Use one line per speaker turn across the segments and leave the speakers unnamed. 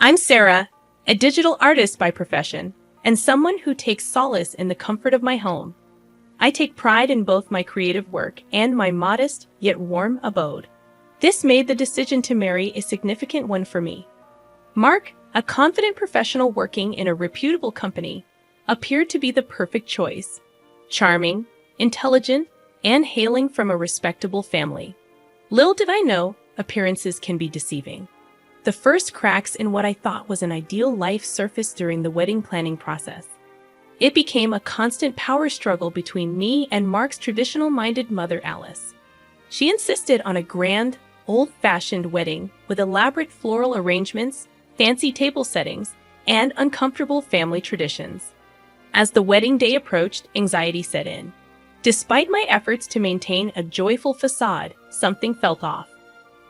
I'm Sarah, a digital artist by profession, and someone who takes solace in the comfort of my home. I take pride in both my creative work and my modest yet warm abode. This made the decision to marry a significant one for me. Mark, a confident professional working in a reputable company, appeared to be the perfect choice. Charming, intelligent, and hailing from a respectable family. Little did I know, appearances can be deceiving. The first cracks in what I thought was an ideal life surfaced during the wedding planning process. It became a constant power struggle between me and Mark's traditional-minded mother, Alice. She insisted on a grand, old-fashioned wedding with elaborate floral arrangements, fancy table settings, and uncomfortable family traditions. As the wedding day approached, anxiety set in. Despite my efforts to maintain a joyful facade, something felt off.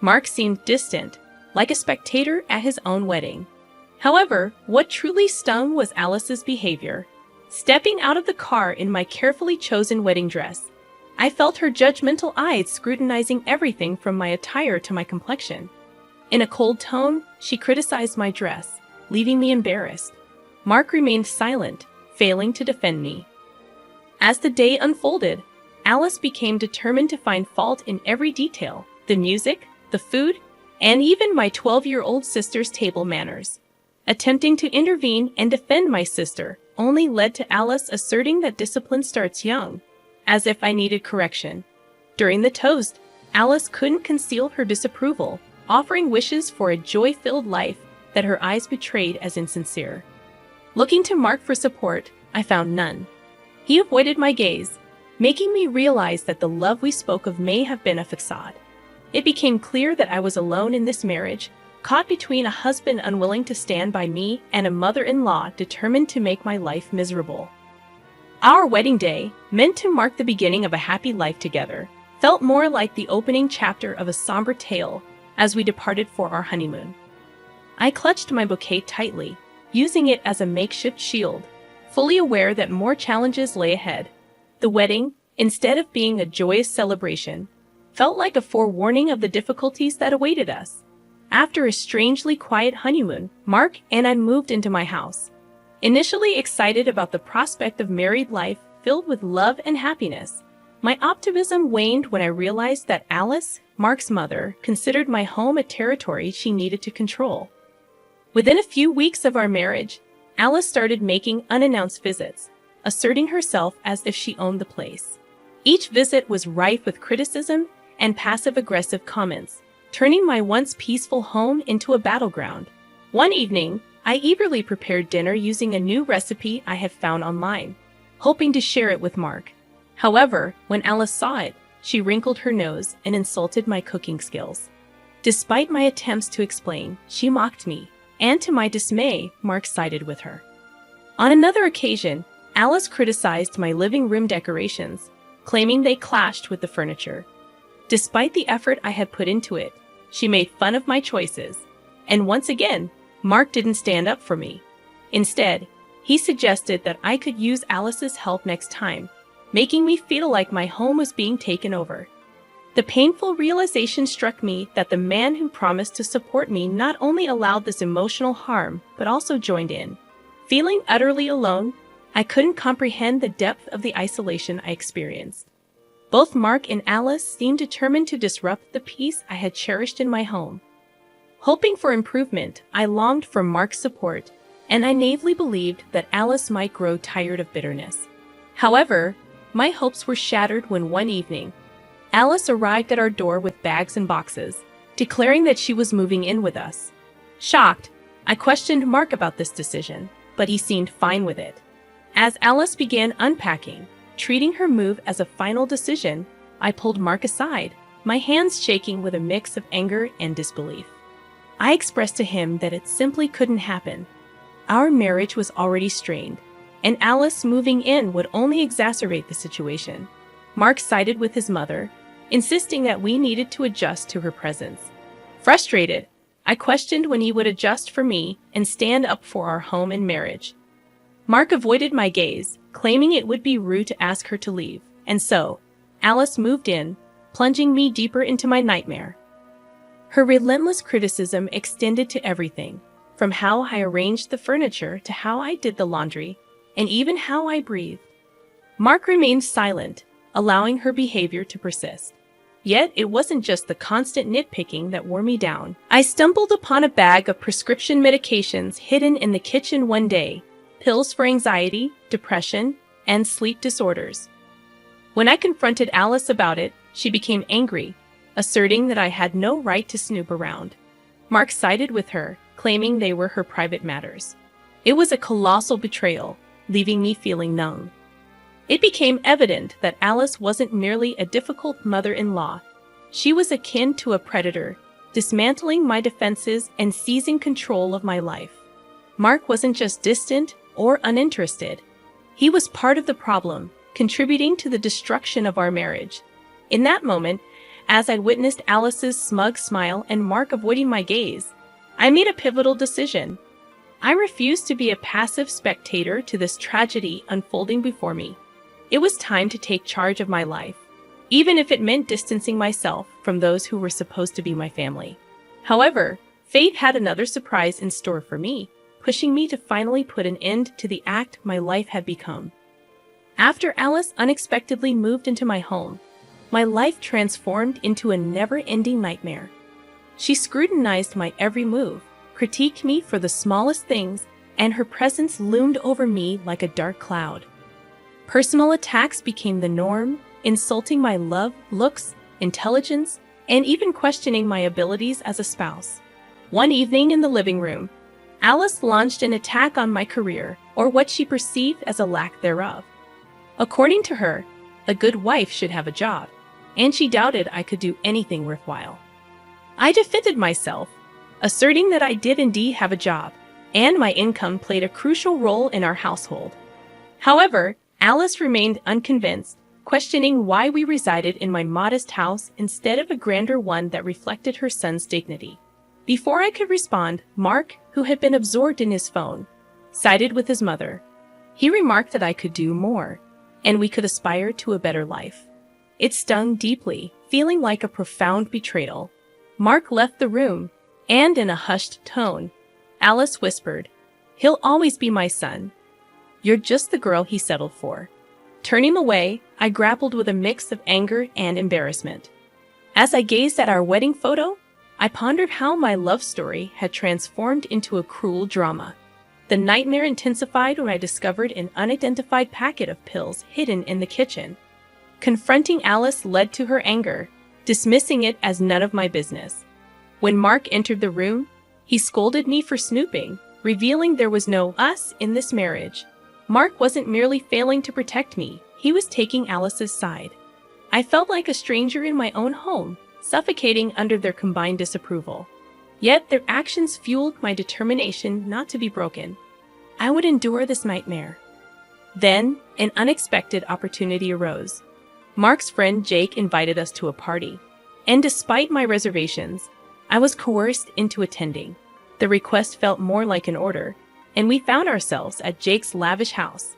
Mark seemed distant, like a spectator at his own wedding. However, what truly stung was Alice's behavior. Stepping out of the car in my carefully chosen wedding dress, I felt her judgmental eyes scrutinizing everything from my attire to my complexion. In a cold tone, she criticized my dress, leaving me embarrassed. Mark remained silent, failing to defend me. As the day unfolded, Alice became determined to find fault in every detail: the music, the food, and even my 12-year-old sister's table manners. Attempting to intervene and defend my sister only led to Alice asserting that discipline starts young, as if I needed correction. During the toast, Alice couldn't conceal her disapproval, offering wishes for a joy-filled life that her eyes betrayed as insincere. Looking to Mark for support, I found none. He avoided my gaze, making me realize that the love we spoke of may have been a facade. It became clear that I was alone in this marriage, caught between a husband unwilling to stand by me and a mother-in-law determined to make my life miserable. Our wedding day, meant to mark the beginning of a happy life together, felt more like the opening chapter of a somber tale as we departed for our honeymoon. I clutched my bouquet tightly, using it as a makeshift shield, fully aware that more challenges lay ahead. The wedding, instead of being a joyous celebration, felt like a forewarning of the difficulties that awaited us. After a strangely quiet honeymoon, Mark and I moved into my house. Initially excited about the prospect of married life filled with love and happiness, my optimism waned when I realized that Alice, Mark's mother, considered my home a territory she needed to control. Within a few weeks of our marriage, Alice started making unannounced visits, asserting herself as if she owned the place. Each visit was rife with criticism and passive-aggressive comments, turning my once peaceful home into a battleground. One evening, I eagerly prepared dinner using a new recipe I had found online, hoping to share it with Mark. However, when Alice saw it, she wrinkled her nose and insulted my cooking skills. Despite my attempts to explain, she mocked me, and to my dismay, Mark sided with her. On another occasion, Alice criticized my living room decorations, claiming they clashed with the furniture. Despite the effort I had put into it, she made fun of my choices, and once again, Mark didn't stand up for me. Instead, he suggested that I could use Alice's help next time, making me feel like my home was being taken over. The painful realization struck me that the man who promised to support me not only allowed this emotional harm, but also joined in. Feeling utterly alone, I couldn't comprehend the depth of the isolation I experienced. Both Mark and Alice seemed determined to disrupt the peace I had cherished in my home. Hoping for improvement, I longed for Mark's support, and I naively believed that Alice might grow tired of bitterness. However, my hopes were shattered when one evening, Alice arrived at our door with bags and boxes, declaring that she was moving in with us. Shocked, I questioned Mark about this decision, but he seemed fine with it. As Alice began unpacking, treating her move as a final decision, I pulled Mark aside, my hands shaking with a mix of anger and disbelief. I expressed to him that it simply couldn't happen. Our marriage was already strained, and Alice moving in would only exacerbate the situation. Mark sided with his mother, insisting that we needed to adjust to her presence. Frustrated, I questioned when he would adjust for me and stand up for our home and marriage. Mark avoided my gaze, claiming it would be rude to ask her to leave, and so, Alice moved in, plunging me deeper into my nightmare. Her relentless criticism extended to everything, from how I arranged the furniture to how I did the laundry, and even how I breathed. Mark remained silent, allowing her behavior to persist. Yet it wasn't just the constant nitpicking that wore me down. I stumbled upon a bag of prescription medications hidden in the kitchen one day, pills for anxiety, depression, and sleep disorders. When I confronted Alice about it, she became angry, asserting that I had no right to snoop around. Mark sided with her, claiming they were her private matters. It was a colossal betrayal, leaving me feeling numb. It became evident that Alice wasn't merely a difficult mother-in-law. She was akin to a predator, dismantling my defenses and seizing control of my life. Mark wasn't just distant or uninterested. He was part of the problem, contributing to the destruction of our marriage. In that moment, as I witnessed Alice's smug smile and Mark avoiding my gaze, I made a pivotal decision. I refused to be a passive spectator to this tragedy unfolding before me. It was time to take charge of my life, even if it meant distancing myself from those who were supposed to be my family. However, fate had another surprise in store for me, pushing me to finally put an end to the act my life had become. After Alice unexpectedly moved into my home, my life transformed into a never-ending nightmare. She scrutinized my every move, critiqued me for the smallest things, and her presence loomed over me like a dark cloud. Personal attacks became the norm, insulting my love, looks, intelligence, and even questioning my abilities as a spouse. One evening in the living room, Alice launched an attack on my career, or what she perceived as a lack thereof. According to her, a good wife should have a job, and she doubted I could do anything worthwhile. I defended myself, asserting that I did indeed have a job, and my income played a crucial role in our household. However, Alice remained unconvinced, questioning why we resided in my modest house instead of a grander one that reflected her son's dignity. Before I could respond, Mark, who had been absorbed in his phone, sided with his mother. He remarked that I could do more, and we could aspire to a better life. It stung deeply, feeling like a profound betrayal. Mark left the room, and in a hushed tone, Alice whispered, "He'll always be my son. You're just the girl he settled for." Turning away, I grappled with a mix of anger and embarrassment. As I gazed at our wedding photo, I pondered how my love story had transformed into a cruel drama. The nightmare intensified when I discovered an unidentified packet of pills hidden in the kitchen. Confronting Alice led to her anger, dismissing it as none of my business. When Mark entered the room, he scolded me for snooping, revealing there was no us in this marriage. Mark wasn't merely failing to protect me, he was taking Alice's side. I felt like a stranger in my own home, suffocating under their combined disapproval. Yet their actions fueled my determination not to be broken. I would endure this nightmare. Then, an unexpected opportunity arose. Mark's friend Jake invited us to a party, and despite my reservations, I was coerced into attending. The request felt more like an order, and we found ourselves at Jake's lavish house.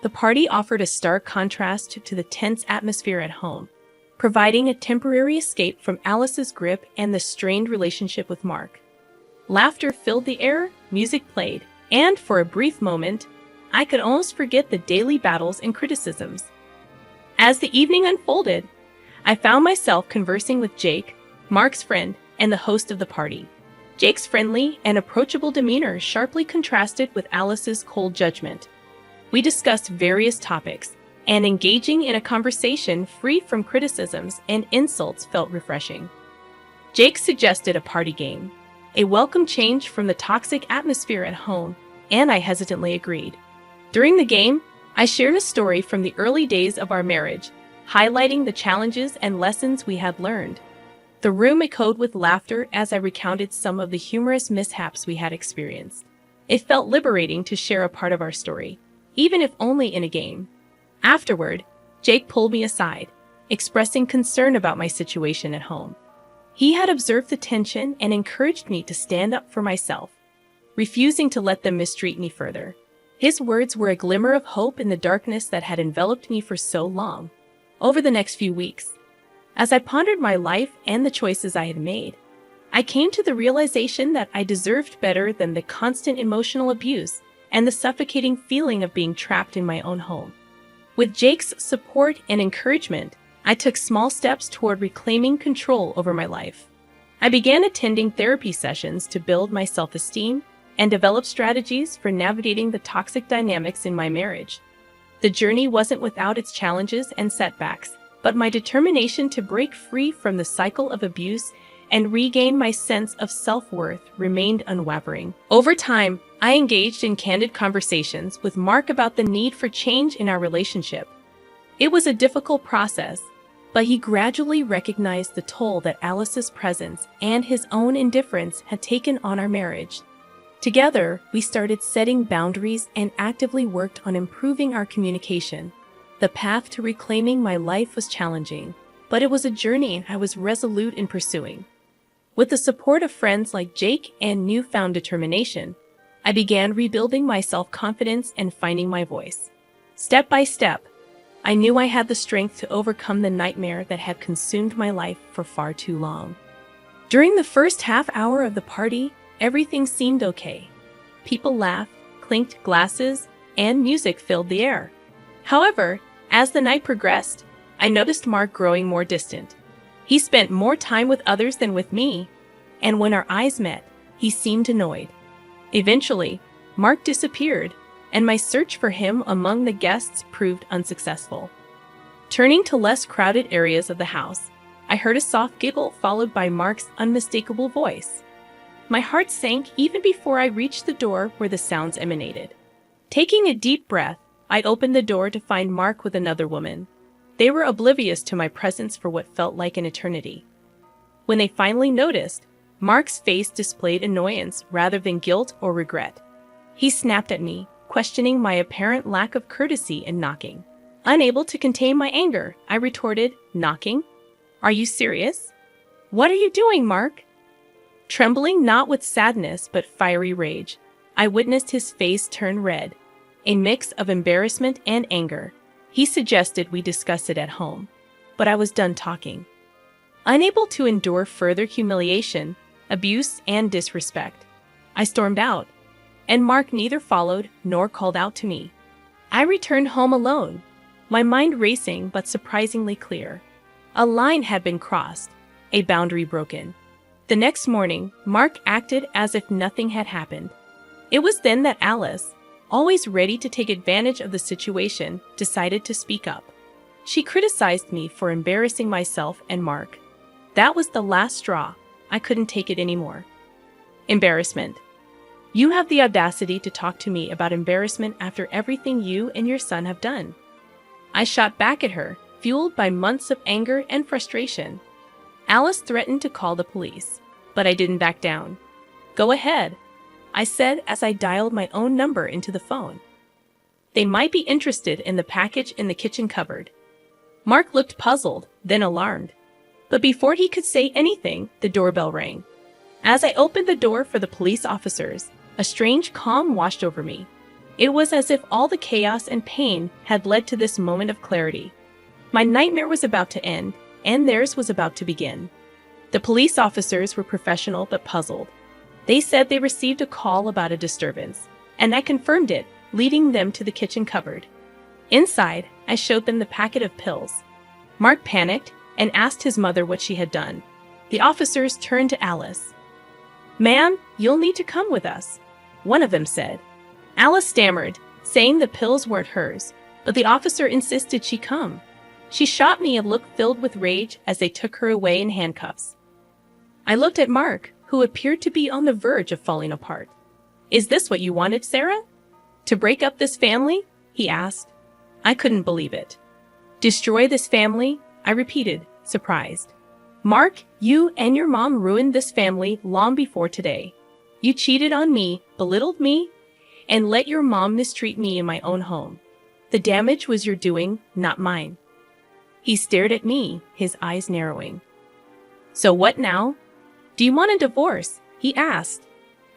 The party offered a stark contrast to the tense atmosphere at home, providing a temporary escape from Alice's grip and the strained relationship with Mark. Laughter filled the air, music played, and for a brief moment, I could almost forget the daily battles and criticisms. As the evening unfolded, I found myself conversing with Jake, Mark's friend, and the host of the party. Jake's friendly and approachable demeanor sharply contrasted with Alice's cold judgment. We discussed various topics, and engaging in a conversation free from criticisms and insults felt refreshing. Jake suggested a party game, a welcome change from the toxic atmosphere at home, and I hesitantly agreed. During the game, I shared a story from the early days of our marriage, highlighting the challenges and lessons we had learned. The room echoed with laughter as I recounted some of the humorous mishaps we had experienced. It felt liberating to share a part of our story, even if only in a game. Afterward, Jake pulled me aside, expressing concern about my situation at home. He had observed the tension and encouraged me to stand up for myself, refusing to let them mistreat me further. His words were a glimmer of hope in the darkness that had enveloped me for so long. Over the next few weeks, as I pondered my life and the choices I had made, I came to the realization that I deserved better than the constant emotional abuse and the suffocating feeling of being trapped in my own home. With Jake's support and encouragement, I took small steps toward reclaiming control over my life. I began attending therapy sessions to build my self-esteem and develop strategies for navigating the toxic dynamics in my marriage. The journey wasn't without its challenges and setbacks, but my determination to break free from the cycle of abuse and regain my sense of self-worth remained unwavering. Over time, I engaged in candid conversations with Mark about the need for change in our relationship. It was a difficult process, but he gradually recognized the toll that Alice's presence and his own indifference had taken on our marriage. Together, we started setting boundaries and actively worked on improving our communication. The path to reclaiming my life was challenging, but it was a journey I was resolute in pursuing. With the support of friends like Jake and newfound determination, I began rebuilding my self-confidence and finding my voice. Step by step, I knew I had the strength to overcome the nightmare that had consumed my life for far too long. During the first half hour of the party, everything seemed okay. People laughed, clinked glasses, and music filled the air. However, as the night progressed, I noticed Mark growing more distant. He spent more time with others than with me, and when our eyes met, he seemed annoyed. Eventually, Mark disappeared, and my search for him among the guests proved unsuccessful. Turning to less crowded areas of the house, I heard a soft giggle followed by Mark's unmistakable voice. My heart sank even before I reached the door where the sounds emanated. Taking a deep breath, I opened the door to find Mark with another woman. They were oblivious to my presence for what felt like an eternity. When they finally noticed, Mark's face displayed annoyance rather than guilt or regret. He snapped at me, questioning my apparent lack of courtesy in knocking. Unable to contain my anger, I retorted, "Knocking? Are you serious? What are you doing, Mark?" Trembling not with sadness but fiery rage, I witnessed his face turn red, a mix of embarrassment and anger. He suggested we discuss it at home, but I was done talking. Unable to endure further humiliation, abuse, and disrespect, I stormed out, and Mark neither followed nor called out to me. I returned home alone, my mind racing but surprisingly clear. A line had been crossed, a boundary broken. The next morning, Mark acted as if nothing had happened. It was then that Alice, always ready to take advantage of the situation, decided to speak up. She criticized me for embarrassing myself and Mark. That was the last straw. I couldn't take it anymore. Embarrassment. You have the audacity to talk to me about embarrassment after everything you and your son have done. I shot back at her, fueled by months of anger and frustration. Alice threatened to call the police, but I didn't back down. "Go ahead," I said as I dialed my own number into the phone. "They might be interested in the package in the kitchen cupboard." Mark looked puzzled, then alarmed. But before he could say anything, the doorbell rang. As I opened the door for the police officers, a strange calm washed over me. It was as if all the chaos and pain had led to this moment of clarity. My nightmare was about to end, and theirs was about to begin. The police officers were professional but puzzled. They said they received a call about a disturbance, and I confirmed it, leading them to the kitchen cupboard. Inside, I showed them the packet of pills. Mark panicked and asked his mother what she had done. The officers turned to Alice. "Ma'am, you'll need to come with us," one of them said. Alice stammered, saying the pills weren't hers, but the officer insisted she come. She shot me a look filled with rage as they took her away in handcuffs. I looked at Mark, who appeared to be on the verge of falling apart. "Is this what you wanted, Sarah? To break up this family?" he asked. I couldn't believe it. "Destroy this family?" I repeated, surprised. "Mark, you and your mom ruined this family long before today. You cheated on me, belittled me, and let your mom mistreat me in my own home. The damage was your doing, not mine." He stared at me, his eyes narrowing. "So what now? Do you want a divorce?" he asked.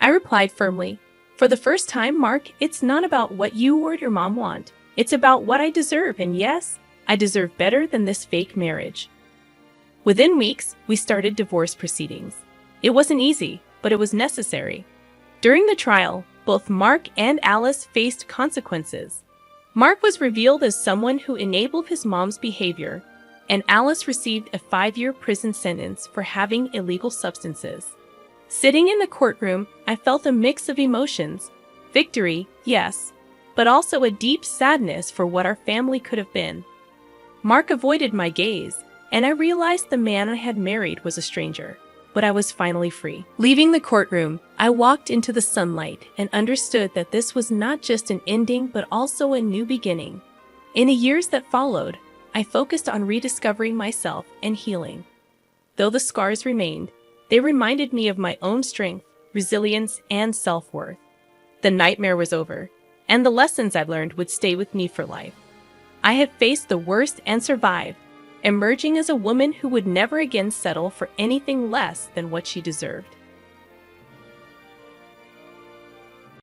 I replied firmly, "For the first time, Mark, it's not about what you or your mom want. It's about what I deserve, and yes, I deserve better than this fake marriage." Within weeks, we started divorce proceedings. It wasn't easy, but it was necessary. During the trial, both Mark and Alice faced consequences. Mark was revealed as someone who enabled his mom's behavior, and Alice received a 5-year prison sentence for having illegal substances. Sitting in the courtroom, I felt a mix of emotions. Victory, yes, but also a deep sadness for what our family could have been. Mark avoided my gaze, and I realized the man I had married was a stranger. But I was finally free. Leaving the courtroom, I walked into the sunlight and understood that this was not just an ending but also a new beginning. In the years that followed, I focused on rediscovering myself and healing. Though the scars remained, they reminded me of my own strength, resilience, and self-worth. The nightmare was over, and the lessons I learned would stay with me for life. I had faced the worst and survived, emerging as a woman who would never again settle for anything less than what she deserved.